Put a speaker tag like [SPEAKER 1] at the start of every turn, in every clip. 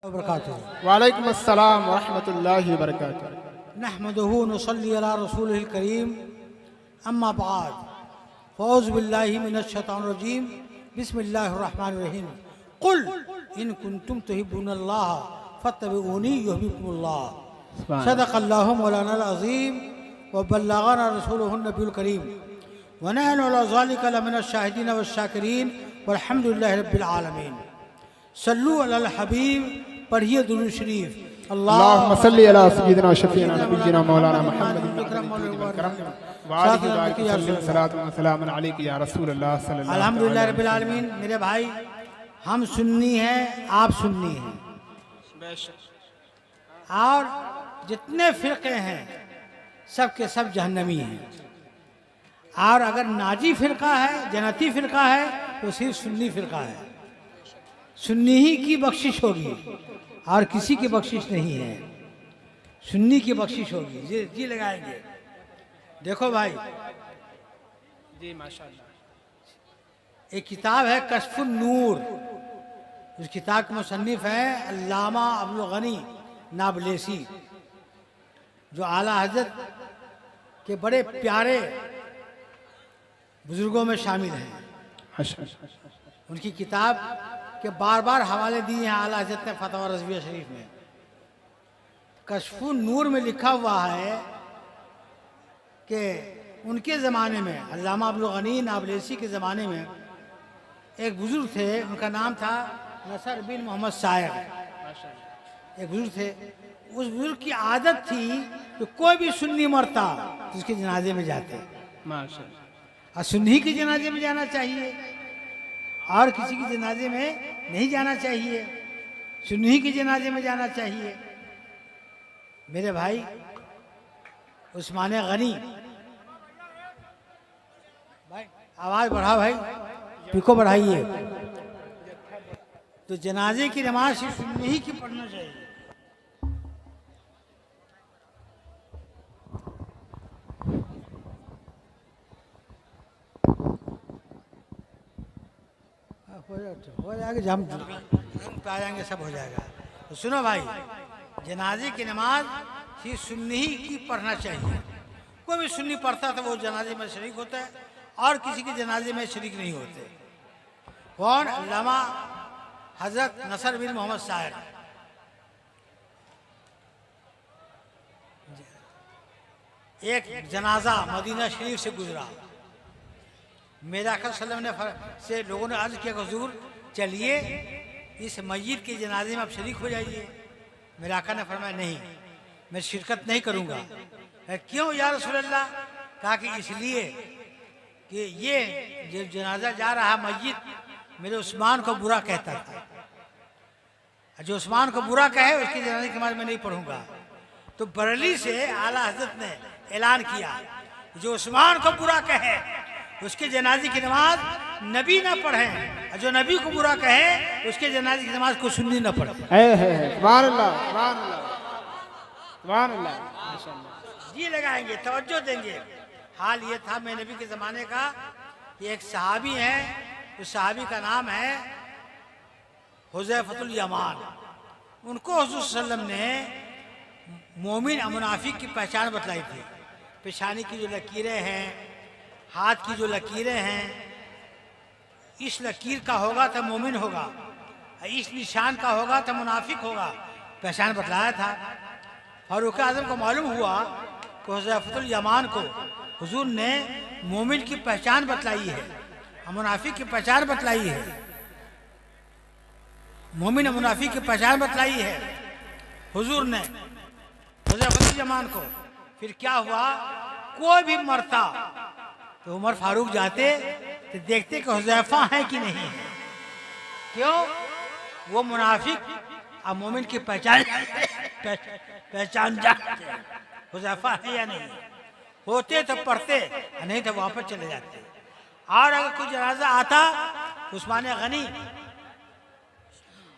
[SPEAKER 1] वालेकुम अस्सलाम व रहमतुल्लाहि व बरकातुहू।
[SPEAKER 2] नहमदुहु नुसल्ली अला रसूलिल करीम अम्मा बाद फ़ौज़ बिल्लाहि मिनश शैतानिर रजीम बिस्मिल्लाहिर रहमानिर रहीम कुल इन कुंतुम तुहिब्बुनल्लाह फत्तबिऊनी युहब्बुकुमुल्लाह सदक़ल्लाहु मौलाना अज़ीम व बल्लगना रसूलुहुन नबियुल करीम व नहनु अला ज़ालिका लमिनश शाहिदीन व शाकिरीन वल्हम्दुलिल्लाहि रब्बिल आलमीन। सल्लु अलल हबीब, पढ़िए दुरूद शरीफ।
[SPEAKER 1] अल्लाहुम्मा सल्ली अला सय्यिदिना व शफ़ीना नबिय्यिना मौलाना मुहम्मद
[SPEAKER 2] अल्हम्दुलिल्लाह रब्बिल आलमीन। मेरे भाई, हम सुन्नी हैं, आप सुन्नी हैं, और जितने फ़िरक़े हैं सब के सब जहन्नमी हैं। और अगर नाजी फ़िरक़ा है, जन्नती फ़िरक़ा है, तो सिर्फ सुन्नी फ़िरक़ा है। सुन्नी ही की बख्शिश होगी और किसी की बख्शिश नहीं है। सुन्नी की बख्शिश होगी। जी लगाएंगे। देखो भाई
[SPEAKER 1] जी माशाअल्लाह,
[SPEAKER 2] एक किताब है कश्फुन नूर। उस किताब के मुसन्निफ है अल्लामा अब्दुल गनी नाबलेसी, जो आला हज़रत के बड़े प्यारे बुजुर्गों में शामिल हैं। उनकी किताब के बार बार हवाले दिए हैं आला हज़रत ने फतवा रज़विया शरीफ में। कश्फुन नूर में लिखा हुआ है कि उनके ज़माने में, अल्लामा अब्दुल गनी नाबलेसी के ज़माने में एक बुज़ुर्ग थे, उनका नाम था नसर बिन मोहम्मद शायर। एक बुज़ुर्ग थे, उस बुज़ुर्ग की आदत थी कि कोई भी सुन्नी मरता तो उसके जनाजे में जाते। और सुन्नी के जनाजे में जाना चाहिए और किसी के जनाजे में नहीं जाना चाहिए, सुन्नी के जनाजे में जाना चाहिए। मेरे भाई उस्मान गनी, भाई आवाज़ बढ़ाओ, भाई पिको बढ़ाइए। तो जनाजे की नमाज सिर्फ सुन्नी ही की पढ़ना चाहिए। हो जाएगा, हम पे आ जाएंगे, सब हो जाएगा। तो सुनो भाई, जनाजे की नमाज सिर्फ सुन्नी ही की पढ़ना चाहिए। कोई भी सुन्नी पढ़ता तो वो जनाजे में शरीक होता है और किसी के जनाजे में शरीक नहीं होते। कौन? अल्लामा हज़रत नसर बिन मोहम्मद शायर। एक जनाजा मदीना शरीफ से गुजरा। मेरे आका सल्लल्लाहु अलैहि वसल्लम से लोगों ने अर्ज़ किया, हुज़ूर चलिए इस मस्जिद के जनाजे में आप शरीक हो जाइए। मेरे आका ने फरमाया नहीं, मैं शिरकत नहीं करूँगा। क्यों या रसूल अल्लाह? कहा कि इसलिए कि ये जो जनाजा जा रहा मस्जिद मेरे उस्मान को बुरा कहता था, जो उस्मान को बुरा कहे उसकी जनाजे की नमाज मैं नहीं पढ़ूंगा। तो बरेली से आला हज़रत ने ऐलान किया, जो उस्मान को बुरा कहे उसके जनाजे की नमाज नबी ना पढ़े, और जो नबी को बुरा कहे उसके जनाजे की नमाज को सुन्नी ना पढ़े।
[SPEAKER 1] सुभान अल्लाह, सुभान अल्लाह, सुभान अल्लाह, माशाअल्लाह।
[SPEAKER 2] जी लगाएंगे, तवज्जो देंगे। हाल ये था मैं नबी के ज़माने का कि एक सहाबी है, उस सहाबी का नाम है हुज़ैफ़तुल यमान। उनको हुज़ूर सल्लल्लाहु अलैहि वसल्लम ने मोमिन और मुनाफिक की पहचान बतलाई थी। पेशानी की जो लकीरें हैं, हाथ की जो लकीरें हैं, इस लकीर का होगा तो मोमिन होगा, इस निशान का होगा तो मुनाफिक होगा, पहचान बतलाया था। फारूक आज़म को मालूम हुआ कि हुज़ैफ़तुल यमान को हुज़ूर ने मोमिन की पहचान बतलाई है और मुनाफिक की पहचान बतलाई है। मोमिन और मुनाफिक की पहचान बतलाई है हुज़ूर ने हुज़ैफ़तुल यमान को। फिर क्या हुआ, कोई भी मरता तो उमर फारूक जाते तो देखते कि हुज़ैफ़ा है कि नहीं है। क्यों? वो मुनाफिक और मोमिन की पहचान जानते हुज़ैफ़ा है या नहीं। होते तो पढ़ते, नहीं तो वापस चले जाते। और अगर कोई जनाजा आता उस्मान गनी,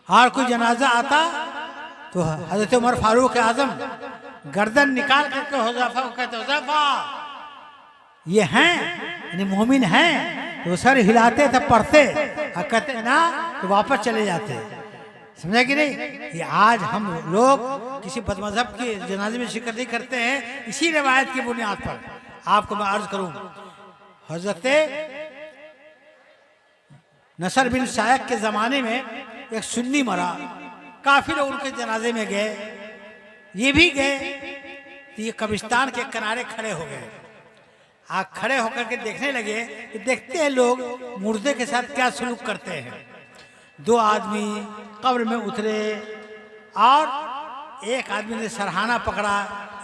[SPEAKER 2] और कोई जनाजा आता तो हज़रत उमर फारूक आज़म गर्दन निकाल करके हुज़ैफ़ा को कहते, हुज़ैफ़ा ये हैं, यानी मोमिन हैं। तो सर हिलाते थे, पढ़ते और कहते ना तो वापस चले जाते। समझा कि नहीं? ये आज हम लोग किसी बदमज़हब के जनाजे में शिरकत नहीं करते हैं, इसी रिवायत की बुनियाद पर आपको मैं अर्ज करूं, हजरत नसर बिन शायक के ज़माने में एक सुन्नी मरा, काफ़ी लोग उनके जनाजे में गए, ये भी गए, तो ये कब्रिस्तान के किनारे खड़े हो गए। आप खड़े होकर के देखने लगे कि देखते हैं लोग मुर्दे के साथ क्या सलूक करते हैं। 2 आदमी कब्र में उतरे और एक आदमी ने सरहाना पकड़ा,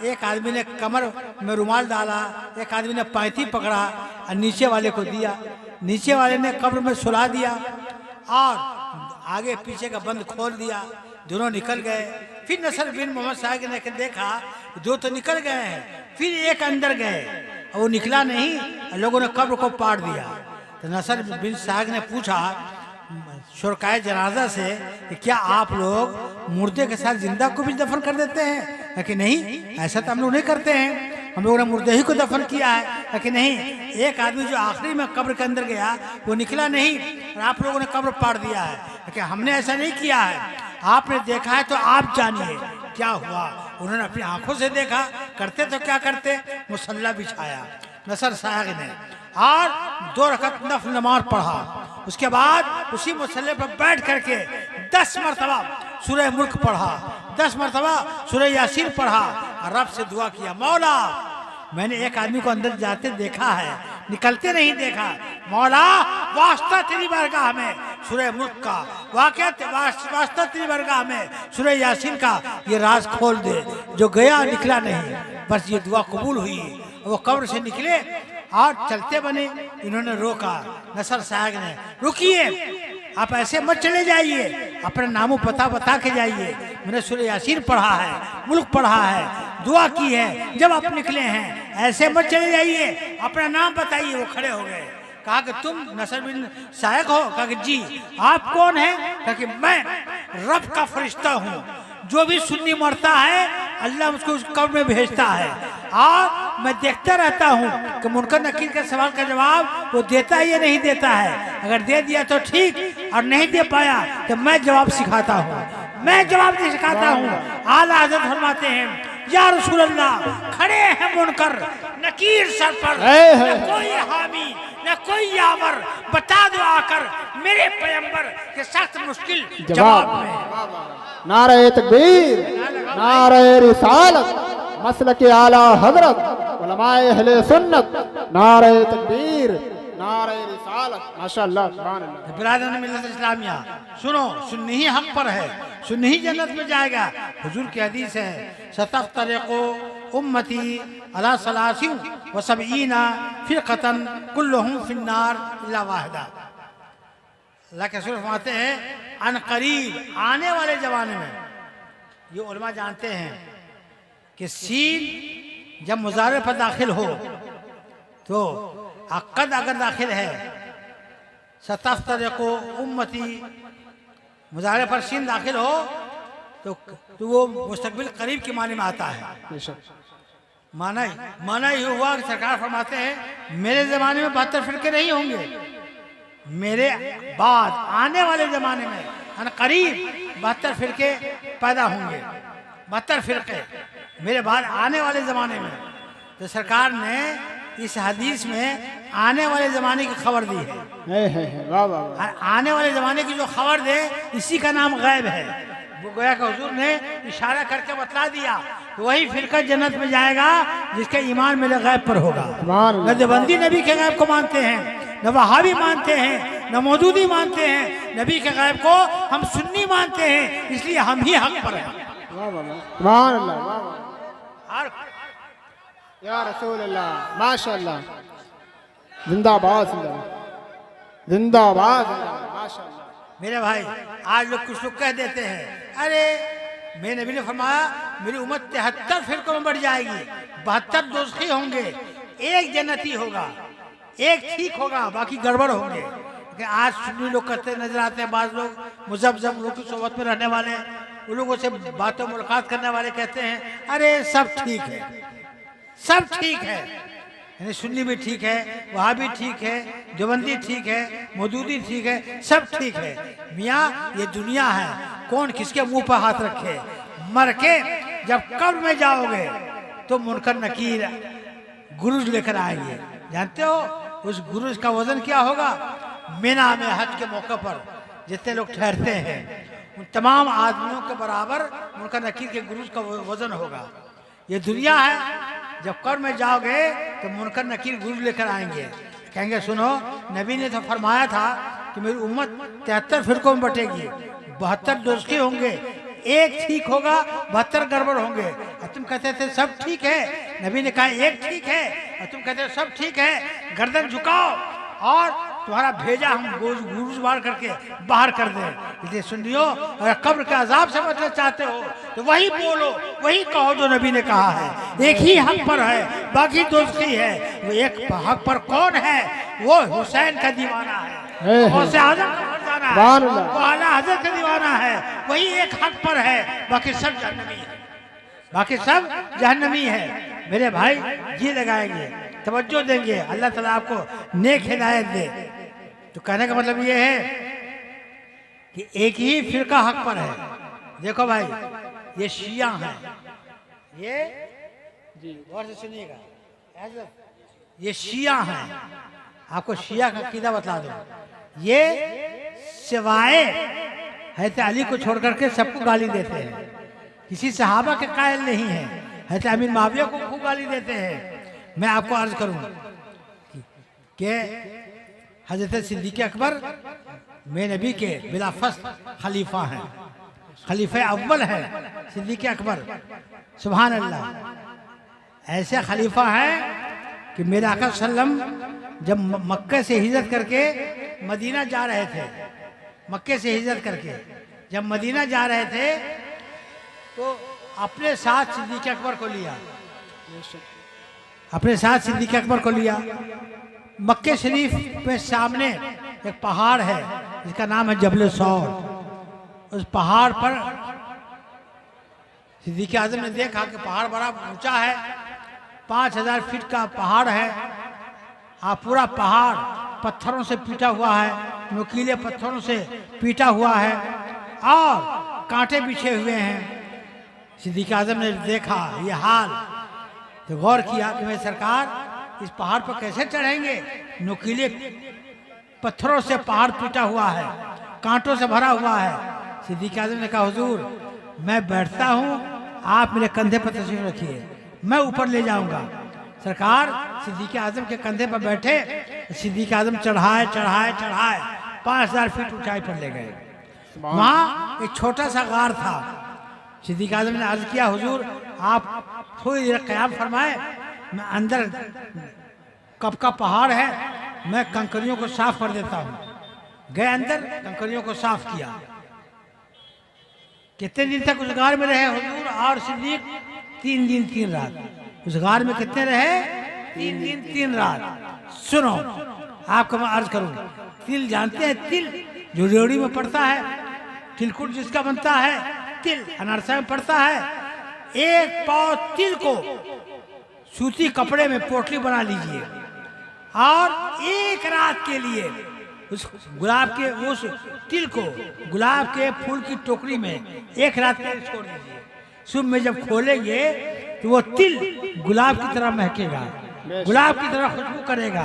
[SPEAKER 2] एक आदमी ने कमर में रुमाल डाला, एक आदमी ने पैंती पकड़ा और नीचे वाले को दिया। नीचे वाले ने कब्र में सुला दिया और आगे पीछे का बंद खोल दिया। दोनों निकल गए। फिर नसर बिन मोहम्मद साहब ने देखा 2 तो निकल गए हैं, फिर एक अंदर गए, वो निकला नहीं, लोगों ने कब्र को पाड़ दिया। तो नसर बिन साहब ने पूछा शुरकाए जनाजा से कि क्या आप लोग मुर्दे के साथ जिंदा को भी दफन कर देते हैं? कि नहीं, ऐसा तो हम लोग नहीं करते हैं, हम लोगों ने मुर्दे ही को दफन किया है। कि नहीं, एक आदमी जो आखिरी में कब्र के अंदर गया वो निकला नहीं और आप लोगों ने कब्र पाड़ दिया है। कि हमने ऐसा नहीं किया है, आपने देखा है तो आप जानिए क्या हुआ। उन्होंने अपनी आंखों से देखा, करते तो क्या करते, मुसल्ला बिछाया नसर साहब ने और 2 रकअत नफल नमाज पढ़ा। उसके बाद उसी मुसल्ले पर बैठ करके 10 मरतबा सूरह मुल्क पढ़ा, 10 मरतबा सूरह यासीन पढ़ा और रब से दुआ किया, मौला मैंने एक आदमी को अंदर जाते देखा है, निकलते नहीं देखा, मौला वास्ता तेरी बारगाह में सूरह मुल्क का, वास्ता तेरी बारगाह में सूरह यासीन का ये राज खोल दे। जो गया निकला नहीं, बस ये दुआ कबूल हुई। वो कब्र से निकले और चलते बने। इन्होंने रोका, नसर साहब ने, रुकिए, आप ऐसे मत चले जाइए, अपना नामो पता बता के जाइए। मैंने सूरह यासीन पढ़ा है, मुल्क पढ़ा है, दुआ की है, जब आप निकले हैं ऐसे मत चले जाइए, अपना नाम बताइए। वो खड़े हो गए। कहा कि तुम नसर बिन शायक हो? कहा कि जी। आप कौन है? कहा कि मैं रब का फरिश्ता हूँ, जो भी सुन्नी मरता है अल्लाह उसको उस कब्र में भेजता है और मैं देखता रहता हूँ कि मुनकर नकीर के सवाल का जवाब वो देता है या नहीं देता है। अगर दे दिया तो ठीक, और नहीं दे पाया तो मैं जवाब सिखाता हूँ, मैं जवाब नहीं सिखाता हूँ। आला हज़रत फरमाते हैं, या रसूल अल्लाह, खड़े हैं मुनकर नकीर सर पर, न कोई हामी न कोई यावर, बता दो आकर मेरे पैगंबर के सख्त मुश्किल जवाब में।
[SPEAKER 1] नारे तकबीर, नारे रिसालत, मसलक आला हजरत, उलमाए अहले सुन्नत, नारे तकबीर, नारे रिसालत, माशाअल्लाह, सुभान अल्लाह।
[SPEAKER 2] बिरादरान मिल्लत इस्लामिया, सुनो, सुन्नी ही हक पर है, सुन्नी ही जन्नत में जाएगा। हुजूर की हदीस है, सतफ्तरिक़ु उम्मती अला सलासिन व सबईना फ़िरक़तन कुल्लुहुम फ़िन्नार इल्ला वाहिदा। अल्लाह के रसूल फरमाते हैं, अन करीब आने वाले ज़माने में, ये उलमा जानते हैं कि सीन जब मुज़ारे पर दाखिल हो तो अक़द अगर दाखिल है, सतफ्तरिक़ु उम्मती, मुज़ारे पर सीन दाखिल हो तो वो मुस्तक़बिल करीब के माने में आता है। माना ये हुआ कि सरकार फरमाते हैं मेरे ज़माने में 72 फ़िरके नहीं होंगे, मेरे बाद आने वाले ज़माने में अन करीब 72 फ़िरके पैदा होंगे, 72 फ़िरके मेरे बाद आने वाले ज़माने में। तो सरकार ने इस हदीस में आने वाले ज़माने की खबर दी है।
[SPEAKER 1] वाह वाह।
[SPEAKER 2] आने वाले ज़माने की जो खबर दे इसी का नाम गैब है। वो गोया का हुजूर ने इशारा करके बतला दिया, वही फिरका जन्नत में जाएगा जिसका ईमान मेरे गैब पर होगा। न देवबंदी नबी के गैब को मानते हैं, न वहाबी मानते हैं, न मौदूदी मानते हैं, नबी के गैब को हम सुन्नी मानते हैं, इसलिए हम ही हक पर हैं।
[SPEAKER 1] सुभान अल्लाह,
[SPEAKER 2] और
[SPEAKER 1] या रसूल अल्लाह, माशाअल्लाह, जिंदाबाद जिंदाबाद जिंदाबाद, माशाअल्लाह।
[SPEAKER 2] मेरे भाई, आज लोग कुछ लोग कह देते हैं, अरे मेरे नबी ने फरमाया मेरी उम्मत 73 फिरकों में बढ़ जाएगी, 72 दोज़खी होंगे, एक जन्नती होगा, एक ठीक होगा, बाकी गड़बड़ होंगे। लेकिन आज सुन्नी लोग करते नजर आते हैं, बाज़ लोग मुज़ब्ज़ब लोग की सोबत में रहने वाले, उन लोगों से बातों मुलाकात करने वाले कहते हैं अरे सब ठीक है, सब ठीक है, यानी सुन्नी भी ठीक है, वहाँ भी ठीक है, देवबंदी ठीक है, मौदूदी ठीक है, सब ठीक है। मियाँ ये दुनिया है, कौन किसके मुंह पर हाथ रखे। मर के जब कब्र में जाओगे तो मुनकर नकीर गुरुज लेकर आएंगे। जानते हो उस गुरुज का वजन क्या होगा? मीना में हज के मौके पर जितने लोग ठहरते हैं उन तमाम आदमियों के बराबर उनका नकीर के गुरुज का वजन होगा। ये दुनिया है, जब कब्र में जाओगे तो मुनकर नकीर गुरुज लेकर आएंगे, कहेंगे सुनो नबी ने तो फरमाया था कि मेरी उम्मत 73 फिरकों में बटेगी, 72 दोस्ती होंगे, एक ठीक होगा 72 गड़बड़ होंगे। और तुम कहते थे सब ठीक है, नबी ने कहा एक ठीक है, और तुम कहते हो सब ठीक है। गर्दन झुकाओ और तुम्हारा भेजा हम गुरुज बार करके बाहर कर दें। इसलिए सुनियो, अगर कब्र के अजाब से बचना चाहते हो तो वही बोलो, वही कहो जो नबी ने कहा है। एक ही हक पर है, बाकी दोस्ती है। वो एक हक पर कौन है? वो हुसैन का दीवाना है, गौसे आजम का फरजाना है, वो आला हज़रत का दीवाना है। वही एक हक पर है, बाकी सब जहन्नमी है, बाकी सब जहन्नमी है। मेरे भाई जी लगाएंगे, तवज्जो देंगे, अल्लाह ताला आपको नेक हिदायत दे। तो कहने का मतलब ये है कि एक ही फिरका हक पर है। देखो भाई ये शिया हैं, ये जी गौर से सुनिएगा, ये शिया हैं। आपको शिया का अकीदा बता दो, ये सिवाय हैत अली को छोड़ करके सबको गाली देते हैं, किसी सहाबा के कायल नहीं है। हैत अमीर माविया को खूब गाली देते हैं। मैं आपको अर्ज करूं कि हजरत सिद्दीक़ अकबर में नबी के बिला फस्ल खलीफा हैं, खलीफा अव्वल है सिद्दीक़ अकबर। सुभान अल्लाह, ऐसे खलीफा हैं कि मेरे आका सल्लम जब मक्के से हिजरत करके मदीना जा रहे थे, मक्के से हिजरत करके जब मदीना जा रहे थे तो अपने साथ सिद्दीक़ अकबर को लिया, अपने साथ सिद्दीक़ अकबर को लिया। मक्के शरीफ पे सामने एक पहाड़ है जिसका नाम है जबल सौर। उस पहाड़ पर सिद्दीक़ आज़म ने देखा कि पहाड़ बड़ा ऊंचा है, 5000 फीट का पहाड़ है। पूरा पहाड़ पत्थरों से पीटा हुआ है, नुकीले पत्थरों से पीटा हुआ है और कांटे बिछे हुए हैं। सिद्दीक़ आज़म ने देखा ये हाल तो गौर किया कि मैं सरकार इस पहाड़ पर कैसे चढ़ेंगे? नुकीले पत्थरों से पहाड़ पीटा हुआ है, कांटों से भरा हुआ है। सिद्दीक़ आज़म ने कहा हुजूर मैं बैठता हूँ, आप मेरे कंधे पर तशरीफ रखिए, मैं ऊपर ले जाऊंगा। सरकार सिद्दीक़ आज़म के कंधे पर बैठे, सिद्दीक़ आज़म चढ़ाए चढ़ाए चढ़ाए 5000 फीट ऊंचाई पर ले गए। वहाँ एक छोटा सा गार था। सिद्दीक़ आज़म ने अर्ज किया हुजूर आप थोड़ी देर क़याम फरमाए, मैं अंदर कब का पहाड़ है, मैं कंकरियों को साफ कर देता हूँ। गए अंदर, कंकरियों को साफ किया। कितने दिन तक उस गार में रहे हुजूर और सिद्दीक़? 3 दिन 3 रात। उस गार में कितने रहे? 3 दिन 3 रात। सुनो आपको मैं अर्ज करूँ, तिल जानते हैं? तिल जो रेवड़ी में पड़ता है, तिलकुट जिसका बनता है, तिल अनारसा में पड़ता है। एक पाव तिल को सूती कपड़े में पोटली बना लीजिए और एक रात के लिए उस गुलाब के उस तिल को गुलाब के फूल की टोकरी में एक रात के लिए छोड़ दीजिए। सुबह में जब खोलेंगे तो वो तिल गुलाब की तरह महकेगा, गुलाब की तरह खुशबू करेगा।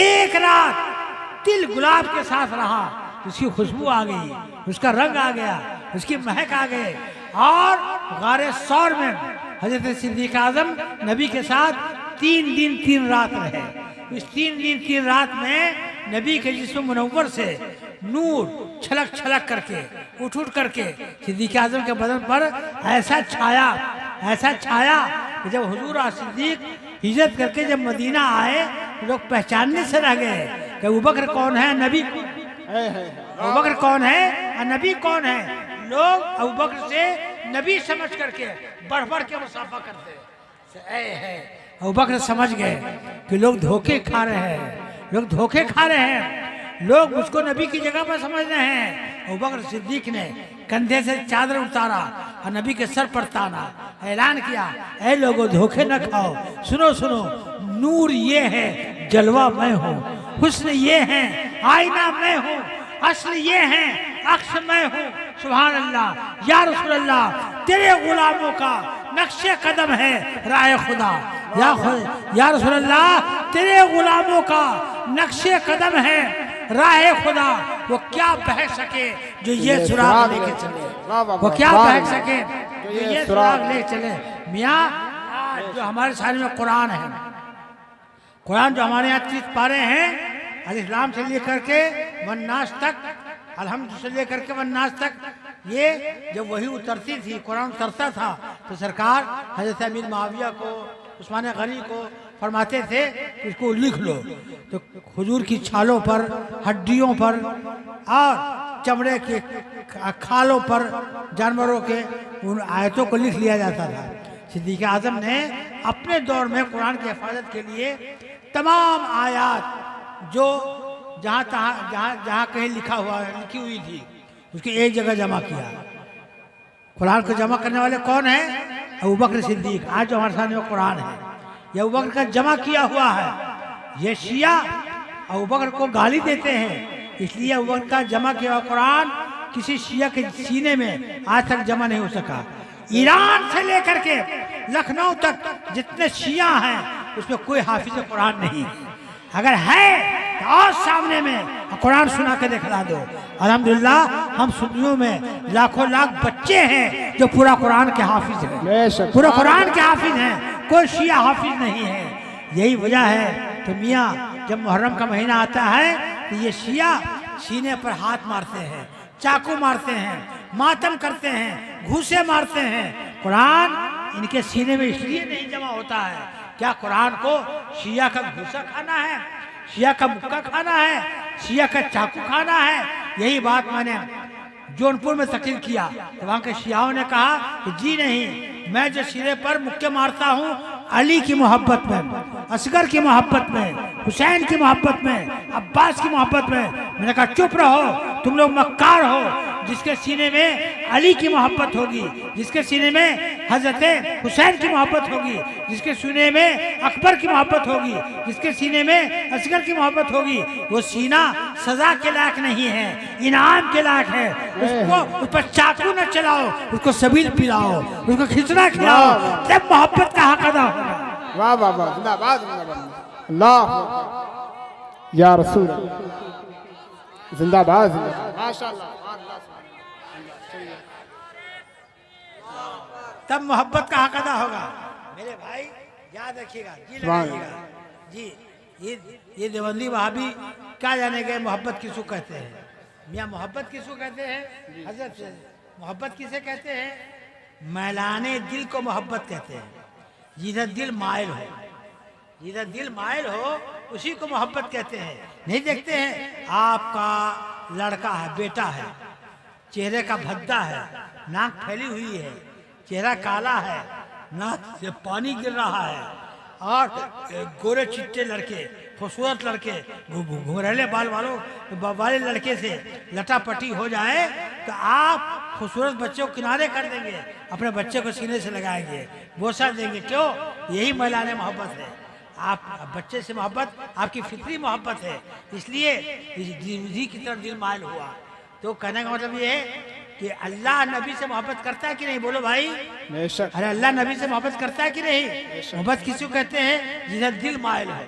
[SPEAKER 2] एक रात तिल गुलाब के साथ रहा, उसकी खुशबू आ गई, उसका रंग आ गया, उसकी महक आ गई। और गारे सौर में हजरत सिद्दीक़ आज़म नबी के साथ 3 दिन 3 रात रहे। इस 3 दिन 3 रात में नबी के जिस्म मुनव्वर से नूर छलक छलक करके उठ उठ करके सिद्दीक़ आज़म के बदन पर ऐसा छाया कि जब हुजूर और सिद्दीक़ हिजरत करके जब मदीना आए लोग पहचानने से रह गए कि अबू बकर कौन है, नबी अबू बकर कौन है और नबी कौन है। लोग अबू बकर से नबी समझ करके बढ़ बढ़ के मुसाफा करते हैं। अबू बकर समझ गए कि लोग धोखे खा रहे हैं, लोग धोखे खा रहे हैं, लोग मुझको नबी की जगह पर समझ रहे हैं। अबू बकर सिद्दीक ने कंधे से चादर उतारा और नबी के सर पर ताना, ऐलान किया, ऐ लोगों धोखे न खाओ, सुनो सुनो, नूर ये है जलवा मैं हूँ, हुस्न ये है आईना मैं हूँ, असल ये है अक्स मैं हूँ। सुभान अल्लाह या रसूल अल्लाह तेरे गुलामों का नक्शे कदम है राह खुदा, या रसूल अल्लाह तेरे गुलामों का नक्शे कदम है राह खुदा। वो क्या बहक सके जो ये सुराग लेके चले, वो क्या बहक सके जो ये सुराग लेके चले। मियाँ आज जो हमारे सारे में कुरान है, कुरान जो हमारे यहाँ 30 पारे हैं, अल-इस्लाम से लेकर के वन्नास तक, अलहम्द से लेकर के वन्नास तक, ये जब वही उतरती थी, कुरान उतरता था तो सरकार हज़रत अमीर मुआविया को, उस्मान गनी को फरमाते थे कि इसको लिख लो। तो हुजूर की छालों पर, हड्डियों पर और चमड़े के खालों पर जानवरों के उन आयतों को लिख लिया जाता था। सिद्दीक़ आज़म ने अपने दौर में कुरान की हिफाजत के लिए तमाम आयात जो जहाँ जहाँ कहीं लिखी हुई थी उसकी एक जगह जमा किया। कुरान को जमा करने वाले कौन है? अबू बकर सिद्दीक। आज जो हमारे सामने कुरान है यह अबू बकर का जमा किया हुआ है। ये शिया अबू बकर को गाली देते हैं, इसलिए अबू बकर का जमा किया हुआ कुरान किसी शिया के सीने में आज तक जमा नहीं हो सका। ईरान से लेकर के लखनऊ तक जितने शिया हैं उसमें कोई हाफिज कुरान नहीं है। अगर है तो और सामने में कुरान सुना के दिखला दो। अल्हम्दुलिल्लाह हम सुन्नियों में लाखों लाख बच्चे हैं जो पूरा कुरान के हाफिज हैं, पूरा कुरान के हाफिज हैं, कोई शिया हाफिज नहीं है। यही वजह है कि मियाँ जब मुहर्रम का महीना आता है तो ये शिया सीने पर हाथ मारते हैं, चाकू मारते हैं, मातम करते हैं, घूसे मारते हैं। कुरान इनके सीने में इसलिए नहीं जमा होता है, क्या कुरान को शिया का घूसा खाना है, शिया का मुक्का खाना है, शिया का चाकू खाना है? यही बात मैंने जौनपुर में तकरीर किया तो वहाँ के शियाओं ने कहा कि जी नहीं, मैं जो सिरे पर मुक्के मारता हूँ अली की मोहब्बत में, असगर की मोहब्बत में, हुसैन की मोहब्बत में, अब्बास की मोहब्बत में। मैंने कहा चुप रहो, तुम लोग मक्कार हो। जिसके सीने में अली की मोहब्बत होगी, जिसके सीने में हजरत हुसैन की मोहब्बत होगी, जिसके सीने में अकबर की मोहब्बत होगी, जिसके सीने में असगर की मोहब्बत होगी, वो सीना सजा के लायक नहीं है, इनाम के लायक है। उसको उस पर चाकू न चलाओ, उसको सबील पिलाओ, उसको खिचड़ा खिलाओ, तब मोहब्बत का हक अदा होगा।
[SPEAKER 1] वाह वाह वाह, जिंदाबाद जिंदाबाद, अल्लाह या रसूल, जिंदाबाद जिंदाबाद, माशाअल्लाह।
[SPEAKER 2] तब मोहब्बत का हक अदा होगा। मेरे भाई याद रखिएगा, जी लगाइएगा जी। ये देवबंदी वहाबी क्या जाने गए मोहब्बत किसको कहते हैं। मियाँ मोहब्बत किसको कहते हैं? हजरत से मोहब्बत किसे कहते हैं? मैलाने दिल को मोहब्बत कहते हैं। जिधर दिल मायल हो, जिधर दिल मायल हो उसी को मोहब्बत कहते हैं। नहीं देखते हैं आपका लड़का है, बेटा है, चेहरे का भद्दा है, नाक फैली हुई है, चेहरा काला है, नाक से पानी गिर रहा है, और गोरे चिट्टे लड़के, खूबसूरत लड़के, घुंघरेले बाल वाले लड़के से लटापटी हो जाए तो आप खूबसूरत बच्चे को किनारे कर देंगे, अपने बच्चे को सीने से लगाएंगे, बोसा देंगे। क्यों? यही मैलाने मोहब्बत है। आप बच्चे से मोहब्बत आपकी फितरी मोहब्बत है, इसलिए इसी की तरफ दिल मायल हुआ। तो कहने का मतलब ये है कि अल्लाह नबी से मोहब्बत करता है कि नहीं? बोलो भाई। अरे अल्लाह नबी से मोहब्बत करता है कि नहीं? मोहब्बत किसी को कहते हैं? जिधर दिल मायल है।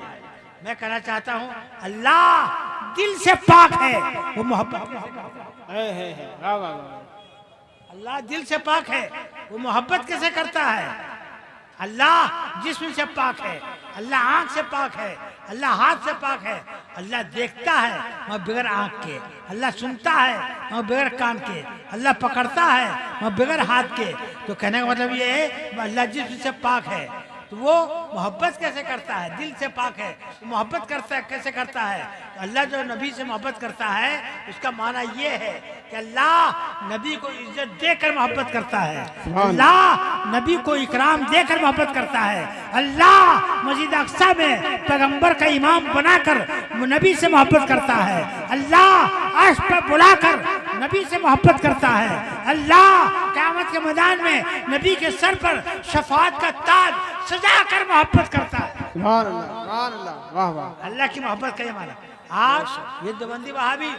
[SPEAKER 2] मैं कहना चाहता हूँ अल्लाह दिल से पाक है, वो मोहब्बत अल्लाह दिल से पाक है, वो मोहब्बत कैसे करता है? अल्लाह जिस्म से पाक है, अल्लाह आँख से पाक है, अल्लाह हाथ से पाक है, अल्लाह देखता है मगर बगैर आँख के, अल्लाह सुनता है मगर बगैर कान के, अल्लाह पकड़ता है मगर बगैर हाथ के। तो कहने का मतलब ये है अल्लाह जिस्म से पाक है, तो वो मोहब्बत कैसे करता है? दिल से पाक है, तो मोहब्बत करता है कैसे करता है? तो अल्लाह जो नबी से मोहब्बत करता है उसका माना ये है कि अल्लाह नबी को इज्जत देकर मोहब्बत करता है, अल्लाह नबी को इकराम देकर मोहब्बत करता है, अल्लाह मस्जिद अक्सा में पैगंबर का इमाम बनाकर नबी से मोहब्बत करता है, अल्लाह अर्श पर बुलाकर नबी से मोहब्बत करता है, अल्लाह क़यामत के मैदान में नबी के सर पर शफाअत का ताज सजा कर मोहब्बत करता है।
[SPEAKER 1] सुभान अल्लाह, वाह वाह।
[SPEAKER 2] अल्लाह की मोहब्बत का ये माना। आज ये देवबंदी वहाबी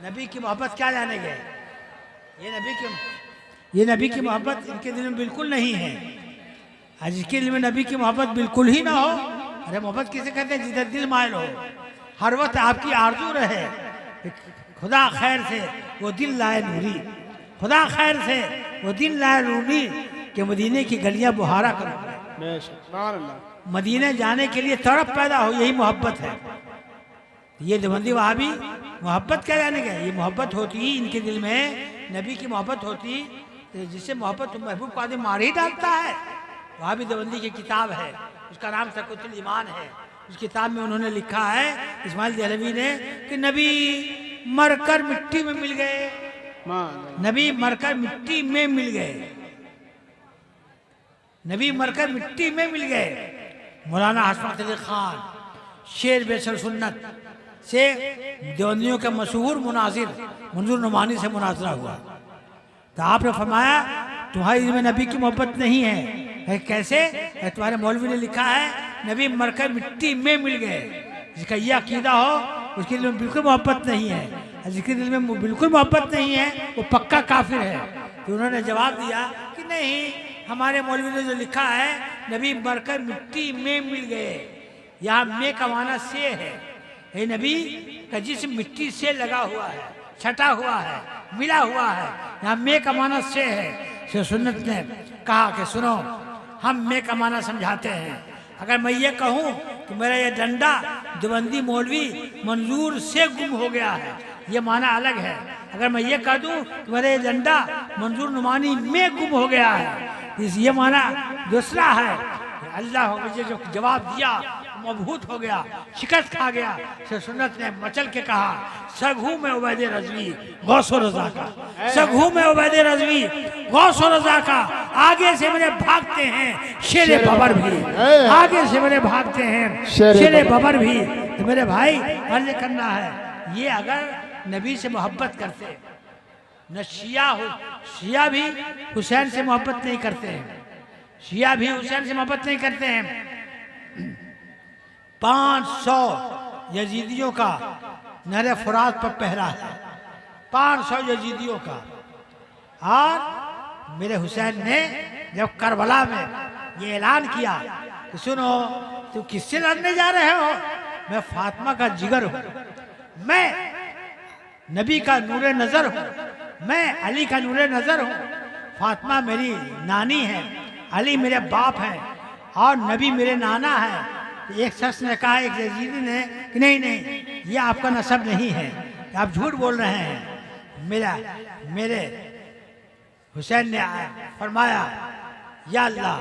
[SPEAKER 2] नबी की मोहब्बत क्या जाने गए? ये नबी की मोहब्बत इनके दिल में बिल्कुल नहीं है। आज इसके दिल में नबी की मोहब्बत बिल्कुल ही ना हो। अरे मोहब्बत किसे कहते हैं? जिधर दिल मायल हो, हर वक्त आपकी आरजू रहे खुदा खैर से वो दिल लाए नूरी, खुदा खैर से वो दिल लाए नूरी कि मदीने की गलियां बुहारा करो।
[SPEAKER 1] सुभान अल्लाह।
[SPEAKER 2] मदीने जाने के लिए तड़प पैदा हो, यही मोहब्बत है। ये देवबंदी वहाबी मोहब्बत क्या जाने गए? ये मोहब्बत होती ही इनके दिल में नबी की मोहब्बत होती, तो जिससे मोहब्बत महबूब को आदमी मार ही डालता है। वहाबी देवबंदी की किताब है, उसका नाम सकुतुल ईमान है। उस किताब में उन्होंने लिखा है इस्माइल देहलवी ने कि नबी मरकर मिट्टी में मिल गए, नबी मरकर मिट्टी में मिल गए, नबी मरकर मिट्टी में मिल गए। मौलाना हसरत अली खान शेर बेसर सुन्नत से देवबंदियों के मशहूर मुनाजिर मंजूर नुमानी से मुनाजरा हुआ, तो आपने फरमाया तुम्हारी दिल में नबी की मोहब्बत नहीं है। कैसे? तुम्हारे मौलवी ने लिखा है नबी मरकर मिट्टी में मिल गए। जिसका यह अकीदा हो उसके दिल में बिल्कुल मोहब्बत नहीं है, जिसके दिल में बिल्कुल मोहब्बत नहीं है वो पक्का काफिर है। तो उन्होंने जवाब दिया कि नहीं, हमारे मौलवी ने जो लिखा है नबी मरकर मिट्टी में मिल गए, यहाँ में का माना से है। ये नबी का जिस्म मिट्टी से लगा हुआ है, छटा हुआ है, मिला हुआ है, यहाँ में का माना से है। शेख सुन्नत ने कहा कि सुनो, हम में का माना समझाते हैं। अगर मैं ये कहूँ कि मेरा ये डंडा देवबंदी मौलवी मंजूर से गुम हो गया है, ये माना अलग है। अगर मैं ये कह दूँ कि मेरा ये डंडा मंजूर नुमानी में गुम हो गया है, ये माना दूसरा है। अल्लाह मुझे जो जवाब दिया मबहूत हो गया, शिकस्त खा गया। शेख सुन्नत ने मचल के कहा सगहू में उबैद रज़वी गौस रज़ा का, सगहू में उबैद रज़वी गौस रज़ा का, आगे से मेरे भागते हैं शेरे बबर भी, आगे से मेरे भागते हैं शेरे बबर भी। तो मेरे भाई अर्ज करना है, ये अगर नबी से मोहब्बत करते न शिया भी हुसैन से मोहब्बत नहीं करते हैं, शिया भी हुसैन से मोहब्बत नहीं करते हैं। 500 यजीदियों का नहर फुरात पर पहरा है, 500 यजीदियों का। और मेरे हुसैन ने जब करबला में ये ऐलान किया कि सुनो तुम किससे लड़ने जा रहे हो? मैं फातिमा का जिगर हूँ, मैं नबी का नूरे नज़र हूँ, मैं अली का नूरे नज़र हूँ। फातिमा मेरी नानी है, अली मेरे बाप हैं और नबी मेरे नाना है। एक शख्स ने कहा, एक यजीदी ने कि नहीं नहीं, ये आपका नसब नहीं है, आप झूठ बोल रहे हैं। मेरे हुसैन ने फरमाया या अल्लाह,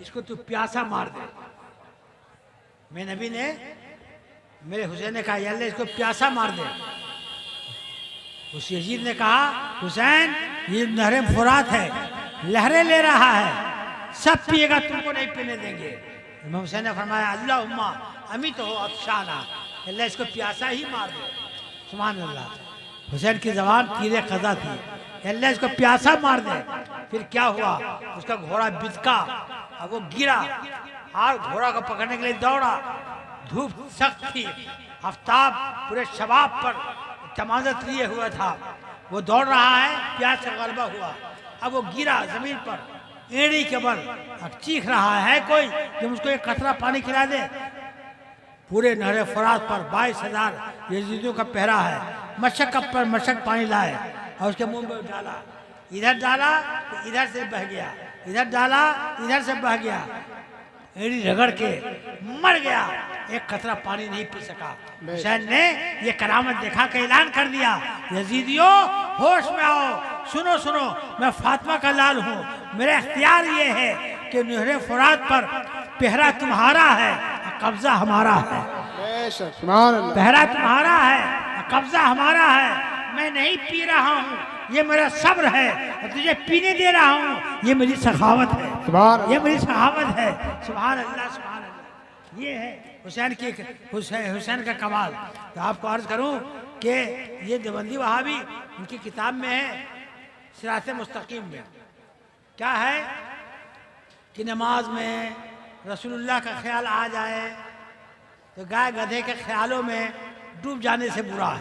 [SPEAKER 2] इसको तू प्यासा मार दे। मेरे नबी ने, मेरे हुसैन ने कहा या अल्लाह इसको प्यासा मार दे। उस यजीद ने कहा हुसैन ये नहरे फुरात है, लहरें ले रहा है, सब पिएगा, तुमको नहीं पीने देंगे। इमाम हुसैन ने फरमाया अल्लाहुम्मा अमी तो हो अफशाना, अल्लाह इसको प्यासा ही मार दे। सुभान अल्लाह। हुसैन की जबान तीरे खजा थी, अल्लाह इसको प्यासा मार दे। फिर क्या हुआ, उसका घोड़ा बिदका और वो गिरा और घोड़ा को पकड़ने के लिए दौड़ा। धूप सख्त थी, आफ्ताब पूरे शबाब पर तमाजत लिए हुआ था, वो दौड़ रहा है, प्यास से गलबा हुआ। अब वो गिरा जमीन पर एड़ी के बल, अब चीख रहा है कोई कि मुझको एक कतरा पानी खिला दे। पूरे नहरे फरात पर 22,000 यजीदियों का पहरा है, मशक पर मशक पानी लाए और उसके मुंह में डाला, इधर डाला तो इधर से बह गया, इधर डाला इधर से बह गया, एड़ी रगड़ के मर गया, एक कतरा पानी नहीं पी सका। हुसैन ने ये करामत देखा के ऐलान कर दिया, यजीदियों होश में आओ, सुनो सुनो, मैं फातिमा का लाल हूँ, मेरा इख्तियार ये है कि नहरे फुरात पर पहरा तुम्हारा है, कब्जा हमारा है। पहरा तुम्हारा है, कब्जा हमारा है। मैं नहीं पी रहा हूँ, ये मेरा सब्र है, और तुझे पीने दे रहा हूँ, ये मेरी सखावत है, ये मेरी सखावत है। सुभान अल्लाह, सुभान अल्लाह। ये है हुसैन की, हुसैन का कमाल। तो आपको अर्ज करूँ कि ये देवबंदी वहाबी उनकी किताब में है, सिरात मुस्तकीम में क्या है कि नमाज में रसूलुल्लाह का ख्याल आ जाए तो गाय गधे के ख्यालों में डूब जाने से बुरा है।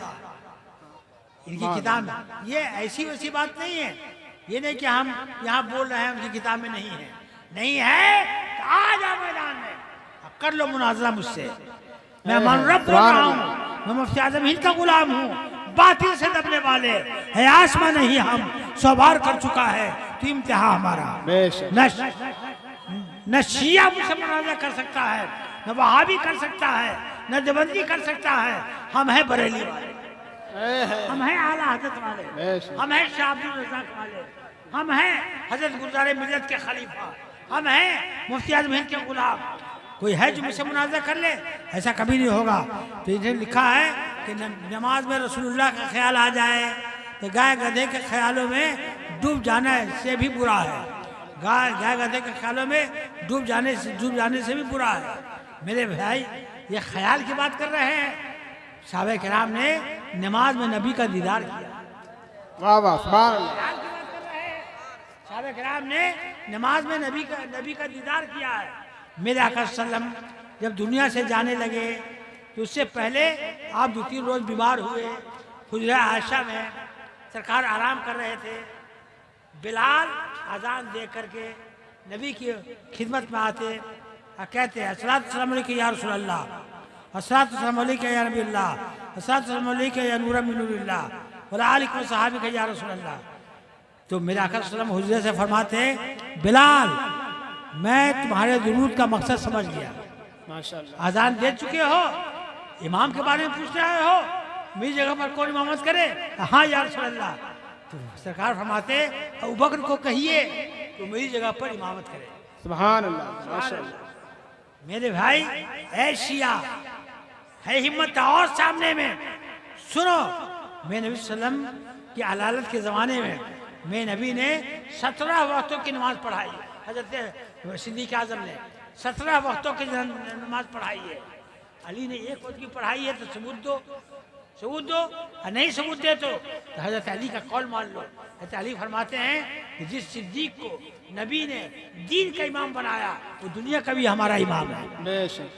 [SPEAKER 2] इनकी किताब में ये ऐसी वैसी बात नहीं है। ये नहीं कि हम यहाँ बोल रहे हैं उनकी किताब में नहीं है। नहीं है तो आ जाओ मैदान में, अब कर लो मुनाजरा मुझसे। मैं मनरब बोल रहा हूँ, मैं मुफ्ती आजम हिंद का गुलाम हूँ। बातिल से दबने वाले है आसमां नहीं, हम 100 बार कर चुका है तो इम्तिहान हमारा। न शिया मुझसे मुनाजरा कर सकता है, न वहाबी कर सकता है, न देवबंदी कर सकता है। हम हैं बरेली वाले, हम हैं आला हजरत वाले, हम हैं शाह अब्दुल रज़ाक वाले, हम हैं हजरत गुलजार मिल्लत के खलीफा, हम हैं मुफ्ती आज़म हिंद के गुलाम। कोई है जो मुझसे मुनाज़ा कर ले? ऐसा कभी नहीं होगा। तो इन्हें लिखा है कि नमाज में रसूलुल्लाह का ख्याल आ जाए तो गाय गधे के ख्यालों में डूब जाना से भी बुरा है। गाय गधे के ख्यालों में डूब जाने से भी बुरा है। मेरे भाई, ये ख्याल की बात कर रहे हैं। साहबे किराम ने नमाज में नबी का दीदार किया।
[SPEAKER 1] वाह वाह, सुभान अल्लाह।
[SPEAKER 2] ख्याल की बात कर रहे हैं। साहबे किराम ने नमाज में नबी का दीदार किया है। मेरे आका सल्लम जब दुनिया से जाने लगे तो उससे पहले आप 2-3 रोज बीमार हुए। हुजरा आयशा में सरकार आराम कर रहे थे। बिलाल अजान दे करके नबी की खिदमत में आते और कहते अस्सलातु वस्सलामु अलैका या रसूल अल्लाह, अस्सलातु वस्सलामु अलैका या नबी अल्लाह, अस्सलातु वस्सलामु अलैका या नूर मिन नूरिल्लाह व आलिका व सहाबिका या रसूल अल्लाह। तो मेरे आका सल्लम हुजरे से फरमाते, बिलाल मैं तुम्हारे दुरूद का मकसद समझ गया। माशाअल्लाह। अजान दे चुके हो, इमाम के बारे में पूछ रहे हो, मेरी जगह पर कौन इमामत करे? हाँ या रसूल अल्लाह। तो सरकार फरमाते, अबू बकर को कहिए तो मेरी जगह पर इमामत करे।
[SPEAKER 1] सुभान अल्लाह, माशाअल्लाह।
[SPEAKER 2] मेरे भाई, ऐ शिया है हिम्मत और सामने में सुनो। मैं नबी सल्लम की अलालत के ज़माने में मैं नबी ने 17 वक्तों की नमाज पढ़ाई। हजरत सिद्दीक़ आज़म ने 17 वक्तों की नमाज पढ़ाई है। अली ने 1 वक्त की पढ़ाई है तो सबूत दो और नहीं सबूत दे तो हजरत अली का कौल मान लो। हजरत अली फरमाते हैं कि जिस सिद्दीक़ को नबी ने दीन का इमाम बनाया वो दुनिया का भी हमारा इमाम है।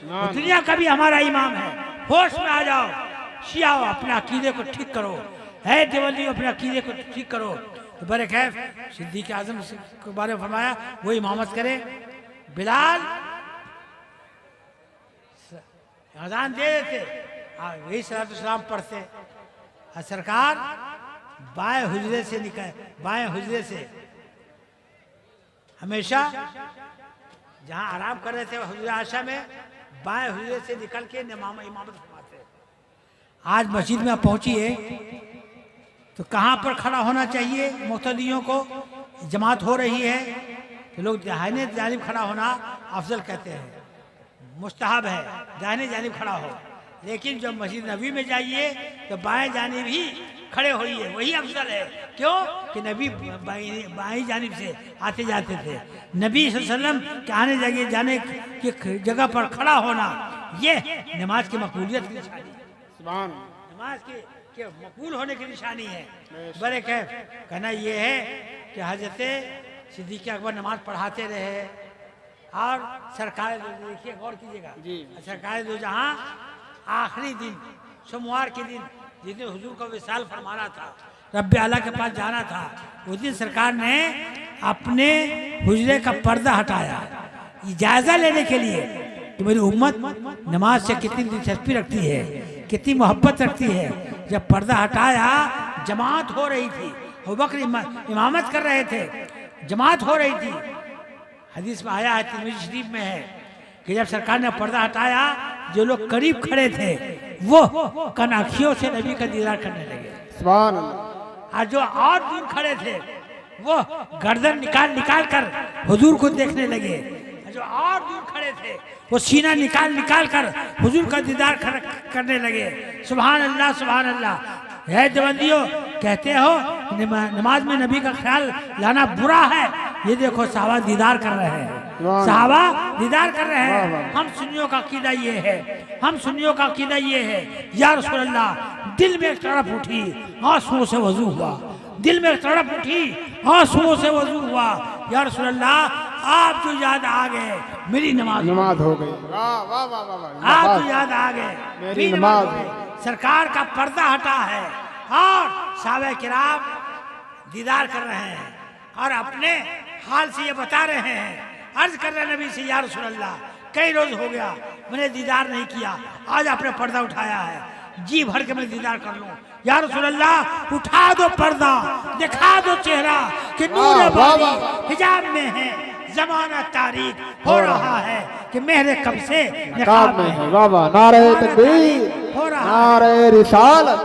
[SPEAKER 2] वो दुनिया का भी हमारा इमाम है। होश में आ जाओ शिया, अपने अकीदे को ठीक करो। है देवबंदी, अपने अकीदे को ठीक करो। तो बड़े खैफ सिद्दीक़ आज़म के बारे में फरमाया वो इमामत करे। बिलाल अज़ान दे देते, वही सलातो सलाम पढ़ते। और सरकार बाएं हुजरे से हमेशा जहां आराम कर रहे थे हुजरा आयशा में, बाएं हुजरे से निकल के इमामत फरमाते। आज मस्जिद में आप पहुंचिए तो कहाँ पर खड़ा होना चाहिए? मुक्तदियों को जमात हो रही है तो लोग दाहिने जानिब खड़ा होना अफजल कहते हैं, मुस्तहब है दाहिने जानिब खड़ा हो। लेकिन जब मस्जिद नबी में जाइए तो बाएं जानिब ही खड़े होइए, वही अफजल है। क्यों कि नबी बाएं जानिब से आते जाते थे। नबी सल्लल्लाहु अलैहि वसल्लम के आने जाने की जगह पर खड़ा होना ये नमाज की मकबूलियत की निशानी है। नमाज के मकबूल होने की निशानी है। बड़े कहना ये है कि हजरत सिद्दीक़ अकबर नमाज पढ़ाते रहे और सरकार देखिए गौर कीजिएगा, सरकार दो जहाँ आखिरी दिन सोमवार के दिन जिस दिन हुजूर को विसाल फरमाना था, रब्बे आला के पास जाना था, उस दिन सरकार ने अपने हुजरे का पर्दा हटाया जायजा लेने के लिए कि मेरी उम्मत नमाज से कितनी दिलचस्पी रखती है, कितनी मोहब्बत रखती है। जब पर्दा हटाया जमात हो रही थी, अबू बकर इमामत कर रहे थे, जमात हो रही थी। हदीस में आया है, तिरमिज़ी शरीफ में है कि जब सरकार ने पर्दा हटाया जो लोग करीब खड़े थे वो कनाखियों से नबी का दीदार करने लगे।
[SPEAKER 1] सुभान अल्लाह।
[SPEAKER 2] और जो और दूर खड़े थे वो गर्दन निकाल कर हुजूर को देखने लगे। जो और दूर खड़े थे वो सीना निकाल कर हुजूर का दीदार करने लगे। सुभान अल्लाह, सुभान अल्लाह। है देवबंदियों, कहते हो नमाज में नबी का ख्याल लाना बुरा है, ये देखो सहाबा दीदार कर रहे हैं, सहाबा दीदार कर रहे हैं। हम सुन्नियों का अकीदा ये है, हम सुन्नियों का अकीदा ये है, या रसूल अल्लाह दिल में एक तड़प उठी आंसुओं से वजू हुआ, दिल में एक तड़प उठी आंसुओं से वजू हुआ। या रसूल अल्लाह आप जो याद आ गए मेरी नमाज
[SPEAKER 1] नमाज हो गई। वाह वाह वाह वाह वाह।
[SPEAKER 2] आप जो याद आ गए
[SPEAKER 1] मेरी नमाज
[SPEAKER 2] हो गई। सरकार का पर्दा हटा है और साहबे किराम दीदार कर रहे हैं और अपने हाल से ये बता रहे हैं। अर्ज कर रहे नबी से, या रसूल अल्लाह कई रोज हो गया मैंने दीदार नहीं किया, आज आपने पर्दा उठाया है, जी भर के मैं दीदार कर लूं। या रसूल अल्लाह उठा दो पर्दा, दिखा दो चेहरा कि नूर बारी हिजाब में है, जमाना तारीख हो रहा है कि मेरे कब से
[SPEAKER 1] निकाब में है। वाह वाह। नारे तकबीर,
[SPEAKER 2] हो रहा
[SPEAKER 1] नारे रिसालत,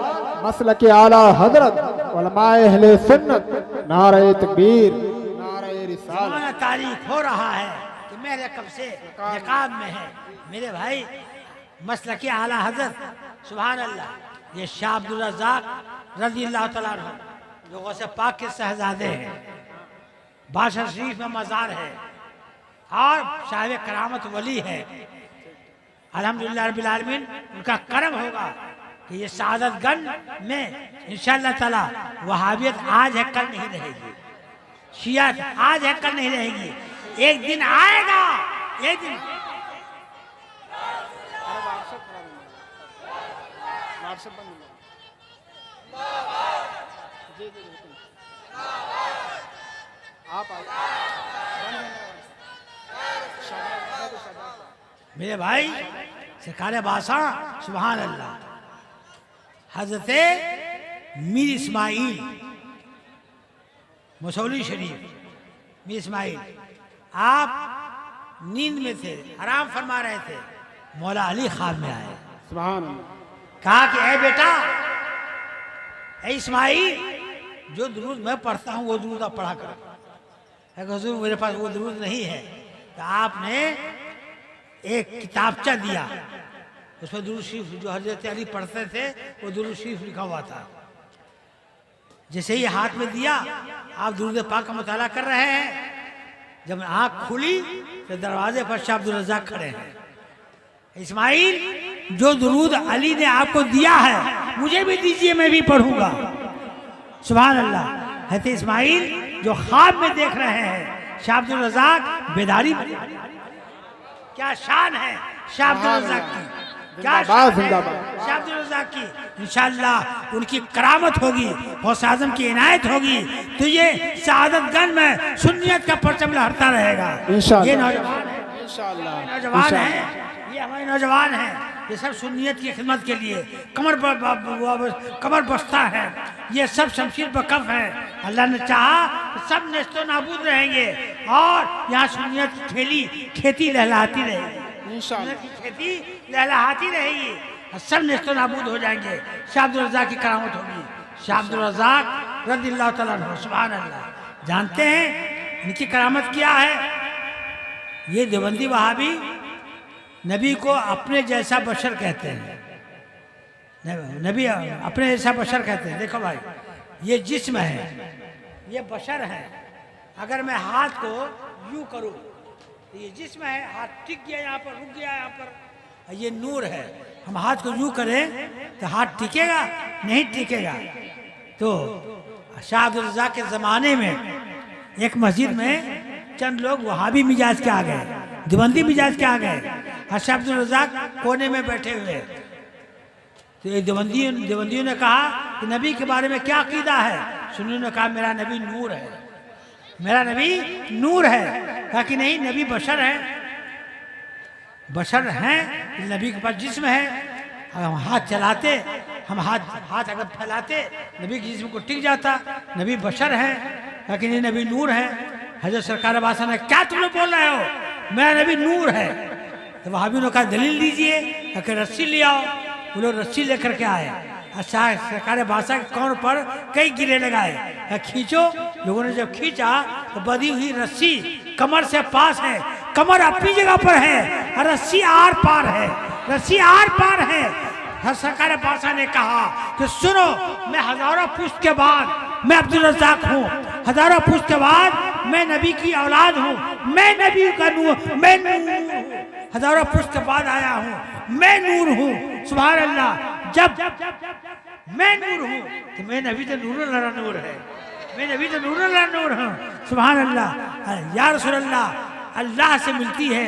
[SPEAKER 1] मसलक आला हजरत, उलमाए अहले सुन्नत, नारे तकबीर, नारे रिसालत।
[SPEAKER 2] जमाना तारीख हो रहा है कि मेरे कब से निकाब में है। मेरे भाई मसलक आला हजरत सुभान अल्लाह, ये शाह अब्दुल रज़्ज़ाक़ रज़ी अल्लाह तआला अन्हु लोगों से पाक के शहजादे हैं, बादशाह शरीफ में मज़ार है और साहिब करामत वली है। अल्हम्दुलिल्लाह रब्बिल आलमीन, उनका करम होगा कि ये सआदतगंज में इंशाअल्लाह ताला वहाबियत आज है कल नहीं रहेगी, शिया आज है कल नहीं रहेगी, एक दिन आएगा, एक दिन। मेरे भाई सरकार बादशाह सुभान अल्लाह, हजरत मीर इस्माइल मसौली शरीफ, मीर इस्माइल आप नींद में थे, आराम फरमा रहे थे, मौला अली ख्वाब में आए।
[SPEAKER 1] सुभान अल्लाह।
[SPEAKER 2] कहा कि ऐ बेटा, ऐ इस्माइल, जो दुरूद मैं पढ़ता हूँ वो दुरूद आप पढ़ा कर। हुजूर मेरे पास वो दुरूद नहीं है। तो आपने एक किताबचा दिया, उसमें दुरूद शरीफ जो हजरत अली पढ़ते थे वो दुरूद शरीफ लिखा हुआ था। जैसे ही हाथ में दिया, आप दुरूद पाक का मुताला कर रहे हैं, जब आंख खुली तो दरवाजे पर शाह अब्दुल रज़्ज़ाक़ खड़े हैं। इस्माइल, जो दुरूद अली ने आपको दिया है मुझे भी दीजिए, मैं भी पढ़ूंगा। सुभान अल्लाह। हज़रत इस्माइल जो ख्वाब में देख रहे हैं, शाह अब्दुल रज़्ज़ाक़ बेदारी में। क्या शान है शाह अब्दुल रज़्ज़ाक़ की, क्या शान है शाह अब्दुल रज़्ज़ाक़ की। इंशाअल्लाह उनकी करामत होगी, गौस आज़म की इनायत होगी, तो ये सआदतगंज में सुन्नियत का परचम लहरता रहेगा। ये नौजवान है, नौजवान है, ये हमारे नौजवान हैं, ये सब सुन्नियत की खिदमत के लिए कमर बस्ता है, ये सब शमशीर बकफ है। अल्लाह ने चाहा तो सब नेस्तो नाबूद रहेंगे और यहाँ सुन्नियत की खेती लहलहाती रहेगी, सुन्नियत की खेती लहलहाती रहेगी, सब नेस्तो नाबूद हो जाएंगे। शाह अब्दुल रज़्ज़ाक़ की करामत होगी। शाह अब्दुल रज़्ज़ाक़ रज़ी अल्लाह तआला अन्हु, सुभान अल्लाह। जानते हैं इनकी करामत क्या है? ये देवबंदी वहाबी नबी को अपने जैसा बशर कहते हैं, नबी अपने जैसा बशर कहते हैं। देखो भाई, ये जिस्म है, ये बशर है। अगर मैं हाथ को यूं करूं तो ये जिस्म है, हाथ टिक गया यहाँ पर, रुक गया यहाँ पर, ये नूर है। हम हाथ को यूं करें तो हाथ टिकेगा नहीं टिकेगा। तो शाह अब्दुल रज़्ज़ाक़ के ज़माने में एक मस्जिद में चंद लोग वहाबी मिजाज के आ गए, देवबंदी मिजाज के आ गए। शाह अब्दुल रज़्ज़ाक़ कोने में बैठे हुए, तो ये देवबंदियों ने कहा कि नबी के बारे में क्या अकीदा है? सुन्नियों ने कहा मेरा नबी नूर है, मेरा नबी नूर है। कहा कि नहीं, नबी बशर है, बशर हैं, नबी के पास जिस्म है। हम हाथ चलाते, हम हाथ अगर फैलाते नबी के जिस्म को टिक जाता। नबी बशर है, कहा कि नहीं नबी नूर है। हजरत सरकार बादशाह ने, क्या तुम लोग बोल रहे हो, मेरा नबी नूर है। तो वहाबी ने कहा दलील दीजिए, कि रस्सी ले आओ। वो लोग रस्सी लेकर के आए। अच्छा, सरकार बादशाह के कौन पर कई गिरे लगाए, खींचो। लोगों ने जब खींचा तो बधी हुई रस्सी कमर से पास है, कमर अपनी जगह पर है, रस्सी आर पार है, रस्सी आर पार है। सरकार बादशाह ने कहा कि सुनो, मैं हजारों पुश्त के बाद मैं अब्दुल रज़्ज़ाक़ हूँ, हजारों पुश्त के बाद मैं नबी की औलाद हूँ, मैं नबी का नूर, मैं हजारों पुश्त के बाद आया हूँ, मैं नूर हूँ। सुभान अल्लाह। जब मैं नूर हूँ तो मैं नबी तो नूर है, मैं नबी तो नूर हूँ। सुभान अल्लाह। या रसूल अल्लाह, अल्लाह से मिलती है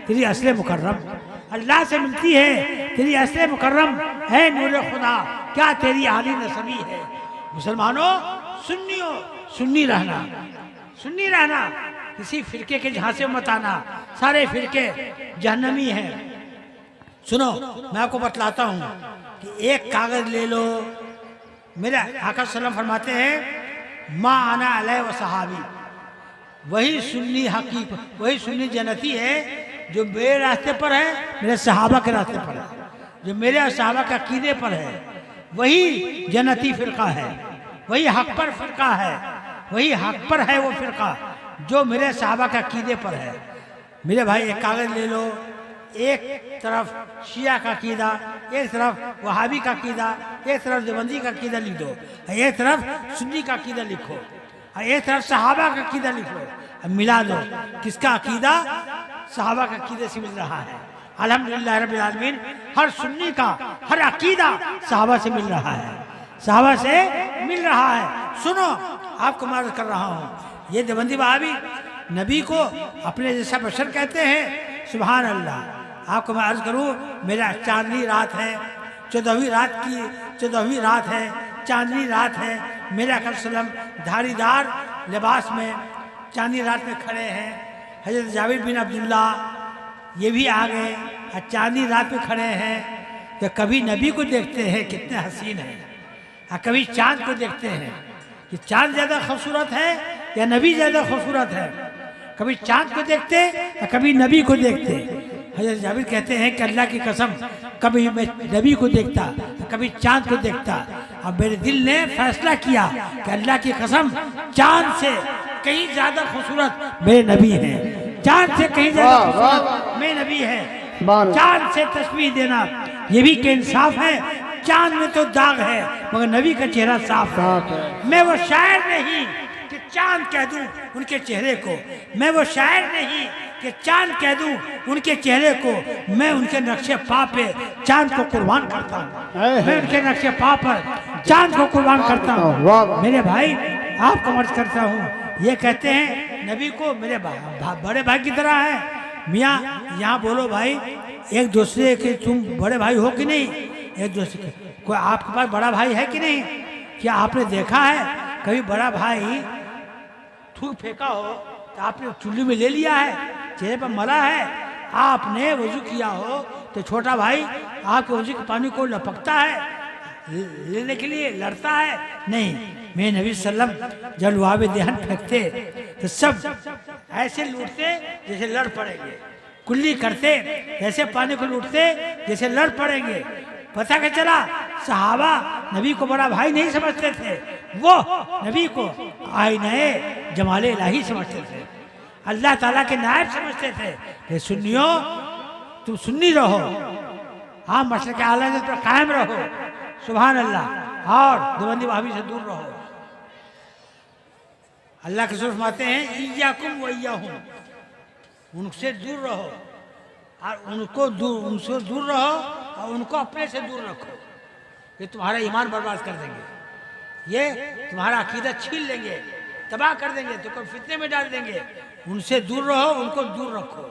[SPEAKER 2] तेरी असले मुकर्रम, अल्लाह से मिलती है तेरी असले मुकर्रम है नूर खुदा, क्या तेरी आली नसबी है। मुसलमानों सुन्नियों, सुन्नी रहना, सुन्नी रहना, किसी फिरके के झांसे मत आना, सारे फिरके जहन्नमी हैं। सुनो मैं आपको बतलाता हूँ कि एक कागज ले लो, मेरे आका सल्लम फरमाते हैं मा आना अलैहि व सहाबी, वही सुन्नी हकीक, वही सुन्नी जन्नती है जो मेरे रास्ते पर है, मेरे सहाबा के रास्ते पर है, जो मेरे सहाबा के अकीदे पर है, वही जन्नती फिरका है, वही हक पर फिरका है, वही हक पर है वो फिरका जो मेरे सहाबा के अकीदे पर है। मेरे भाई एक कागज ले लो, एक तरफ शिया का अकीदा, एक तरफ वहाबी का अकीदा, एक तरफ देवबंदी का अकीदा लिख दो, एक तरफ सुन्नी का अकीदा लिखो, एक तरफ सहाबा का अकीदा लिखो, मिला दो, किसका अकीदा? सहाबा का अकीदे से मिल रहा है। अल्हम्दुलिल्लाह रब्बिल आलमीन, हर सुन्नी का हर अकीदा सहाबा से मिल रहा है, सहाबा से मिल रहा है। सुनो आपको मार्ग कर रहा हूँ, ये देवबंदी वहाबी नबी को अपने जैसा बशर कहते हैं, सुभान अल्लाह। आपको मैं अर्ज करूँ, मेरा चांदनी रात है, 14वीं रात की 14वीं रात है, चांदनी रात है, मेरे आका सल्लम धारीदार लिबास में चांदनी रात में खड़े हैं। हजरत जाबिर बिन अब्दुल्ला ये भी आ गए और चांदनी रात में खड़े हैं। तो कभी नबी को देखते हैं कितने हसीन हैं, और कभी चांद को देखते हैं कि चांद ज़्यादा खूबसूरत है या नबी ज़्यादा खूबसूरत है। कभी चांद को देखते और कभी नबी को देखते। हजरत जाबिर कहते हैं कि अल्लाह की कसम, कभी मैं नबी को देखता, कभी चांद को देखता, अब मेरे दिल ने फैसला किया कि अल्लाह की कसम चांद से कहीं ज्यादा खूबसूरत मेरे नबी हैं, चांद से कहीं ज्यादा खूबसूरत मेरे नबी हैं। चांद से तस्वीर देना ये भी के इंसाफ है, चांद में तो दाग है मगर नबी का चेहरा साफ है। मैं वो शायर नहीं कि चांद कह दूं उनके चेहरे को, मैं वो शायर नहीं कि चांद कह दूं उनके चेहरे को, मैं उनके नक्शे पा पे चांद को कुर्बान करता हूँ, मैं उनके नक्शे पा पर चांद को कुर्बान करता हूँ। मेरे भाई आपको मर्ज करता हूँ, ये कहते हैं नबी को मेरे बड़े भाई की तरह है। मियाँ यहाँ बोलो भाई, एक दूसरे के तुम बड़े भाई हो कि नहीं? एक दूसरे के कोई आपके पास बड़ा भाई है कि नहीं? क्या आपने देखा है कभी बड़ा भाई थूक फेंका हो तो आपने चुल्ली में ले लिया है, चेहरे पर मला है? आपने वजू किया हो तो छोटा भाई आपके वजू के पानी को लपकता है, लेने के लिए लड़ता है? नहीं। मेरे नबी सल्लम जब लुआब देहन फेंकते तो सब ऐसे लूटते जैसे लड़ पड़ेंगे, कुल्ली करते ऐसे पानी को लूटते जैसे लड़ पड़ेंगे। पता क्या चला? सहाबा नबी को बड़ा भाई नहीं समझते थे, वो नबी को आईने जमाले इलाही समझते थे, अल्लाह ताला के नायब समझते थे। ये सुन्नियों तुम सुन्नी रहो, हाँ मसले के आला पर कायम रहो, सुभान अल्लाह, और देवबंदी वहाबी से दूर रहो। अल्लाह के रसूल फरमाते हैं इय्याकुम व इय्याहुम, उनसे दूर रहो और उनसे दूर रहो और उनको अपने से दूर रखो। ये तुम्हारा ईमान बर्बाद कर देंगे, ये तुम्हारा अकीदा छीन लेंगे, तबाह कर देंगे, तो कोई फितने में डाल देंगे। उनसे दूर रहो, उनको दूर रखो।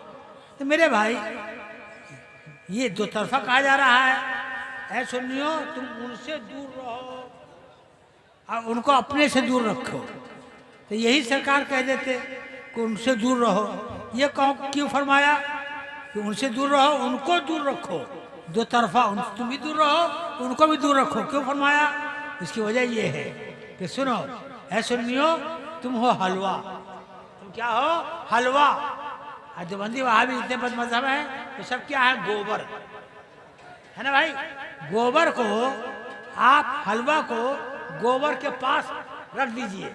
[SPEAKER 2] तो मेरे भाई ये दो तरफा कहा जा रहा है, ऐ सुन्नियों तुम उनसे दूर रहो और उनको अपने से दूर रखो। तो यही सरकार कह देते कि उनसे दूर रहो, ये क्यों फरमाया कि उनसे दूर रहो उनको दूर रखो? दो तरफा, तुम भी दूर रहो उनको भी दूर रखो, क्यों फरमाया? इसकी वजह ये है कि सुनो ऐ सुन्नियों तुम हो हलवा, तुम क्या हो? हलवा। देवबंदी वहाबी इतने बद मजहब है तो सब क्या है? गोबर है ना भाई। गोबर को आप हलवा को गोबर के पास रख दीजिए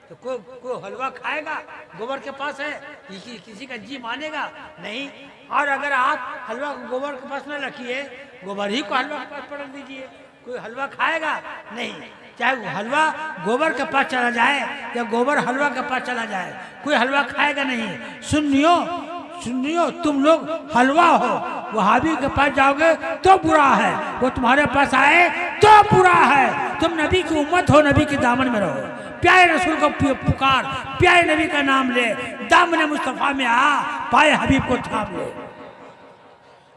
[SPEAKER 2] तो कोई हलवा खाएगा? गोबर के पास है, किसी का जी मानेगा नहीं। और अगर आप हलवा को गोबर के पास न रखिए, गोबर ही को हलवा के पास पर रख दीजिए, कोई हलवा खाएगा? नहीं। चाहे वो हलवा गोबर के पास चला जाए या गोबर हलवा के पास चला जाए, कोई हलवा खाएगा नहीं। सुन्नियों तुम लोग हलवा हो, वहाबी के पास जाओगे तो बुरा है, वो तुम्हारे पास आए तो बुरा है। तुम नबी की उम्मत हो, नबी के दामन में रहो, प्यारे रसूल को पुकार, प्यारे नबी का नाम ले, दामन मुस्तफ़ा में आ, पाए हबीब को थाम ले।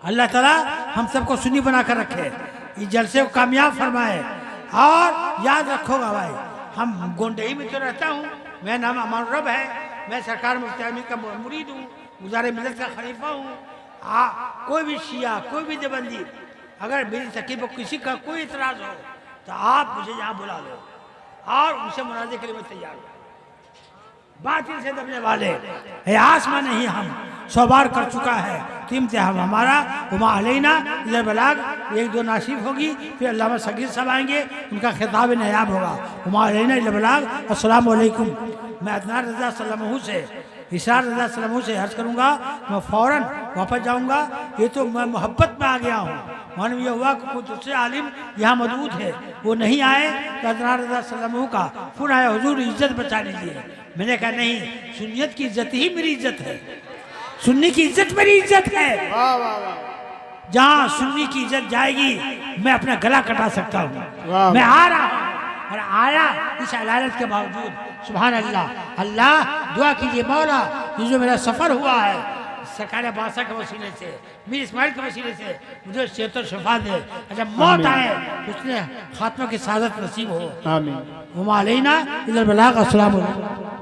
[SPEAKER 2] अल्लाह ताला हम सबको सुन्नी बना कर रखे, इस जलसे को कामयाब फरमाए। और याद रखोगा भाई, हम गोंडई में तो रहता हूँ, मेरा नाम अमान रब है, मैं सरकार मुफ्ती आमिर का मुरीद हूँ, गुज़ारे मिलत का खलीफा हूँ। कोई भी शिया, कोई भी देवबंदी, अगर मेरी तकीब को किसी का कोई इतराज़ हो तो आप मुझे यहाँ बुला लो और उनसे मुनाज़े के लिए मैं तैयार हूँ। बातिल से दबने वाले है आसमां नहीं, हम 100 बार कर चुका है कीमत हम हमारा उमा अलैना इल्ल बलाग। 1-2 नासिब होगी, फिर अल्लामा सगीर साहब आएंगे, उनका खिताब नायाब होगा, उमा अलैना इल्ल बलाग। अस्सलाम वालेकुम। मैं अदनान रज़ा सल्लल्लाहु से, इशार रज़ा सल्लल्लाहु से अर्ज़ करूँगा, मैं फ़ौरन वापस जाऊँगा। ये तो मैं मोहब्बत में आ गया हूँ, मालूम ये हुआ कि कुछ दूसरे आलिम यहाँ मौजूद है, वो नहीं आए तो अदनान रज़ा सल्लल्लाहु का फ़ोन आया, हुजूर इज्जत बचा लीजिए। मैंने कहा नहीं, सुन्नियत की इज्जत ही मेरी इज्जत है, सुन्नी की इज्जत मेरी इज्जत है।
[SPEAKER 1] वाह वाह वाह,
[SPEAKER 2] जहाँ सुन्नी की इज्जत जाएगी मैं अपना गला कटा सकता हूँ। मैं आ रहा हूँ और आया इस अदालत के बावजूद। सुभान अल्लाह। अल्लाह दुआ कीजिए मौला, ये जो मेरा सफ़र हुआ है सरकार बादशाह के वसीले से, मीर इस्माइल के वसीले से, मुझे सेहत और शफा दे। अच्छा मौत आए उसने खात्मा की सादत नसीब हो।
[SPEAKER 1] आमीन।
[SPEAKER 2] उमा अलैना इल्ल बलाग। अस्सलाम वालेकुम।